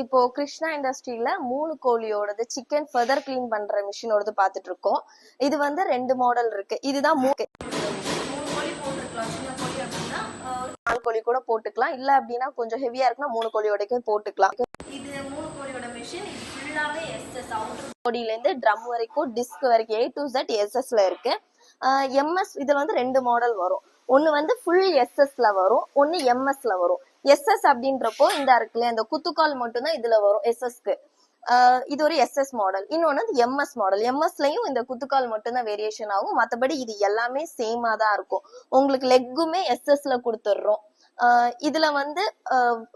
இப்போ கிருஷ்ணா இண்டஸ்ட்ரியில 3 கோழியோடது chicken feather clean பண்ற மிஷினோடது பாத்துட்டு இருக்கோம். இது வந்து 2 மாடல் இருக்கு. இதுதான் 3 கோழி போட்டுக்கலாம். சின்ன கோழி அப்படின்னா 4 கோழி கூட போட்டுக்கலாம். இல்ல அப்படின்னா கொஞ்சம் ஹெவியா இருக்குன்னா 3 கோழியோடக்கும் போட்டுக்கலாம். இது 3 கோழியோட மிஷின். இது ஃபுல்லாவே எஸ்எஸ் அவுட்டர் பாடியில இருந்து ட்ரம் வரைக்கும் டிஸ்க் வரைக்கும் A to Z எஸ்எஸ்ல இருக்கு. எம்எஸ் இதுல வந்து 2 மாடல் வரும். ஒன்னு வந்து ஃபுல் எஸ்எஸ்ல வரும், ஒன்னு எம்எஸ்ல வரும். எஸ்எஸ் அப்படின்றப்போ இந்த இருக்குல்ல இந்த குத்துக்கால் மட்டும்தான் இதுல வரும் எஸ்எஸ்க்கு. இது ஒரு எஸ்எஸ் மாடல். இன்னொன்னு வந்து எம்எஸ் மாடல். எம்எஸ்லயும் இந்த குத்துக்கால் மட்டும்தான் வேரியேஷன் ஆகும். மத்தபடி இது எல்லாமே சேமா தான் இருக்கும். உங்களுக்கு லெக்குமே எஸ்எஸ்ல கொடுத்துடுறோம். இதுல வந்து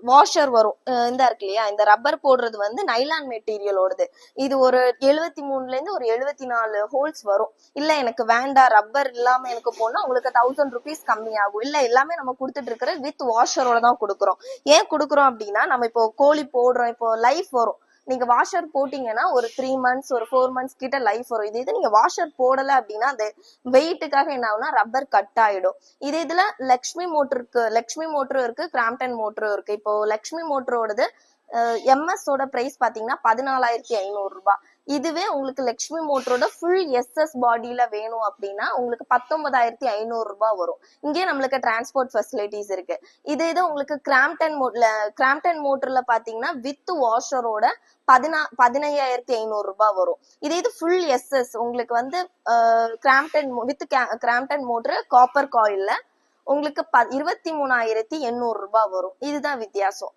வாஷர் வரும். இந்த இருக்கு இல்லையா, இந்த ரப்பர் போடுறது வந்து நைலான் மெட்டீரியலோடது. இது ஒரு 73ல இருந்து ஒரு 74 ஹோல்ஸ் வரும். இல்ல எனக்கு வேண்டாம் ரப்பர் இல்லாம எனக்கு போனா உங்களுக்கு 1000 rupees கம்மி ஆகும். இல்ல எல்லாமே நம்ம கொடுத்துட்டு இருக்கிற வித் வாஷரோட தான் கொடுக்குறோம். ஏன் கொடுக்குறோம் அப்படின்னா, நம்ம இப்போ கோழி போடுறோம், இப்போ லைஃப் வரும். நீங்க வாஷர் போட்டீங்கன்னா ஒரு 3 months ஒரு 4 months கிட்ட லைஃப் வரும். இது நீங்க வாஷர் போடல அப்படின்னா அந்த வெயிட்டுக்காக என்ன ஆகும்னா ரப்பர் கட் ஆயிடும். இதுல லக்ஷ்மி மோட்டரும் இருக்கு, கிராம்ப்டன் மோட்டரும் இருக்கு. இப்போ லக்ஷ்மி மோட்டரோடது எம்எஸ் ஓட பிரைஸ் பாத்தீங்கன்னா 14,500 ரூபாய். இதுவே உங்களுக்கு லக்ஷ்மி மோட்டரோட ஃபுல் எஸ்எஸ் பாடியில வேணும் அப்படின்னா உங்களுக்கு 19,500 ரூபாய் வரும். இங்கே நம்மளுக்கு டிரான்ஸ்போர்ட் ஃபெசிலிட்டிஸ் இருக்கு. இது உங்களுக்கு கிராம்ப்டன் மோட்டர்ல பாத்தீங்கன்னா வித் வாஷரோட 15,500 ரூபாய் வரும். இது ஃபுல் எஸ்எஸ் உங்களுக்கு வந்து கிராம்ப்டன் மோட்டர் காப்பர் காயில்ல உங்களுக்கு 23,800 ரூபாய் வரும். இதுதான் வித்தியாசம்.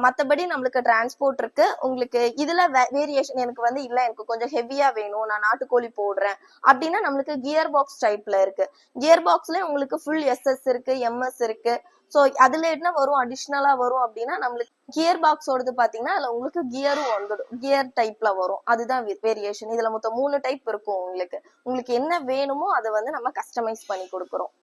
மத்தபடி நம்மளுக்கு டிரான்ஸ்போர்ட் இருக்கு. உங்களுக்கு இதுல வேரியேஷன் எனக்கு வந்து இல்ல எனக்கு கொஞ்சம் ஹெவியா வேணும், நான் நாட்டுக்கோழி போடுறேன் அப்படின்னா நம்மளுக்கு கியர் பாக்ஸ் டைப்ல இருக்கு. கியர் பாக்ஸ்ல உங்களுக்கு ஃபுல் எஸ்எஸ் இருக்கு, எம்எஸ் இருக்கு. சோ அதுல என்ன வரும், அடிஷ்னலா வரும் அப்படின்னா நம்மளுக்கு கியர் பாக்ஸோடது பாத்தீங்கன்னா அதுல உங்களுக்கு கியரும் வந்துடும், கியர் டைப்ல வரும். அதுதான் வேரியேஷன். இதுல மொத்தம் 3 டைப் இருக்கும். உங்களுக்கு என்ன வேணுமோ அதை வந்து நம்ம கஸ்டமைஸ் பண்ணி கொடுக்குறோம்.